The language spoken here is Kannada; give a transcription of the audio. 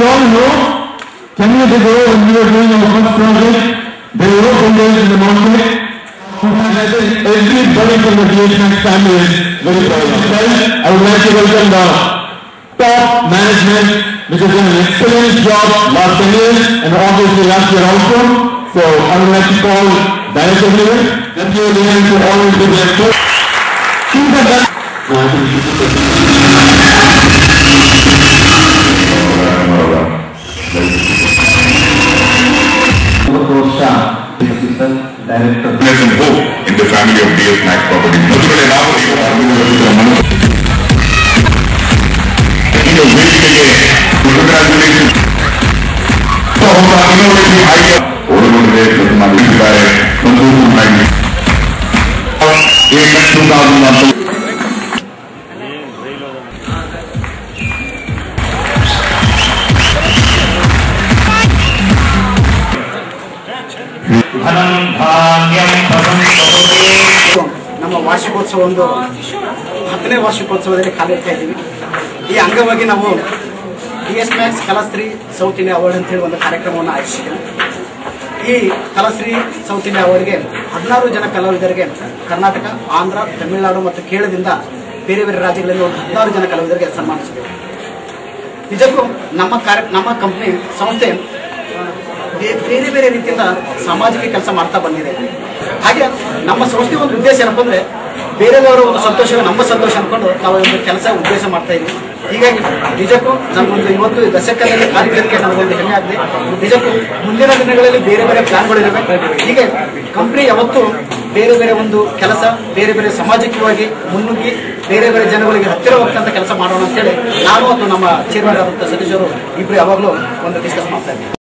all know, 10 years ago when we were doing our first project, there were vendors in the market who had everybody from the DHMAX family is very proud of. I would like to welcome the top management, which has done an excellent job last 10 years and obviously last year also. So I would like to call Director here, Deputy Leader to always be there. Director and hope in the family of DHMAX Properties. Congratulations. So, innovative idea. ನಮ್ಮ ವಾರ್ಷಿಕೋತ್ಸವ ಒಂದು 10ನೇ ವಾರ್ಷಿಕೋತ್ಸವದಲ್ಲಿ ಕಾಲಿಡ್ತಾ ಇದ್ದೀವಿ. ಈ ಅಂಗವಾಗಿ ನಾವು DHMAX Kalashri south India award ಅಂತ ಹೇಳಿ ಒಂದು ಕಾರ್ಯಕ್ರಮವನ್ನು ಆಯೋಜಿಸಿದ್ದೇವೆ. ಈ ಕಲಾಶ್ರೀ ಸೌತ್ ಇಂಡಿಯಾ ಅವಾರ್ಡ್ಗೆ 16 ಜನ ಕಲಾವಿದರಿಗೆ ಕರ್ನಾಟಕ, ಆಂಧ್ರ, ತಮಿಳುನಾಡು ಮತ್ತು ಕೇರಳದಿಂದ ಬೇರೆ ಬೇರೆ ರಾಜ್ಯಗಳಲ್ಲಿ 16 ಜನ ಕಲಾವಿದರಿಗೆ ಸನ್ಮಾನಿಸಿದ್ದೇವೆ. ನಿಜಕ್ಕೂ ನಮ್ಮ ಕಂಪನಿ ಸಂಸ್ಥೆ ಬೇರೆ ಬೇರೆ ರೀತಿಯಿಂದ ಸಾಮಾಜಿಕ ಕೆಲಸ ಮಾಡ್ತಾ ಬಂದಿದೆ. ಹಾಗೆ ನಮ್ಮ ಸಂಸ್ಥೆ ಒಂದು ಉದ್ದೇಶ ಏನಪ್ಪ ಅಂದ್ರೆ ಬೇರೆದವರ ಒಂದು ಸಂತೋಷ ನಮ್ಮ ಸಂತೋಷ ಅನ್ಕೊಂಡು ನಾವು ಒಂದು ಕೆಲಸ ಉದ್ದೇಶ ಮಾಡ್ತಾ ಇದ್ದೀವಿ. ಹೀಗಾಗಿ ನಿಜಕ್ಕೂ ನಮಗೊಂದು ಇವತ್ತು ದಶಕದಲ್ಲಿ ಕಾರ್ಯಕ್ರಮಕ್ಕೆ ನಮಗೊಂದು ಹೆಮ್ಮೆ ಆಗಿದೆ. ನಿಜಕ್ಕೂ ಮುಂದಿನ ದಿನಗಳಲ್ಲಿ ಬೇರೆ ಬೇರೆ ಪ್ಲಾನ್ಗಳಿವೆ. ಹೀಗೆ ಕಂಪನಿ ಯಾವತ್ತು ಬೇರೆ ಬೇರೆ ಒಂದು ಕೆಲಸ ಬೇರೆ ಬೇರೆ ಸಾಮಾಜಿಕವಾಗಿ ಮುನ್ನುಗ್ಗಿ ಬೇರೆ ಬೇರೆ ಜನಗಳಿಗೆ ಹತ್ತಿರವಾಗ್ತಂತ ಕೆಲಸ ಮಾಡೋಣ ಅಂತೇಳಿ ನಾನು ಮತ್ತು ನಮ್ಮ ಚೇರ್ಮನ್ ಆದಂಥ ಸತೀಶ್ ಅವರು ಇಬ್ಬರು ಯಾವಾಗಲೂ ಒಂದು ಡಿಸ್ಕಸ್ ಮಾಡ್ತಾ ಇದ್ದೀವಿ.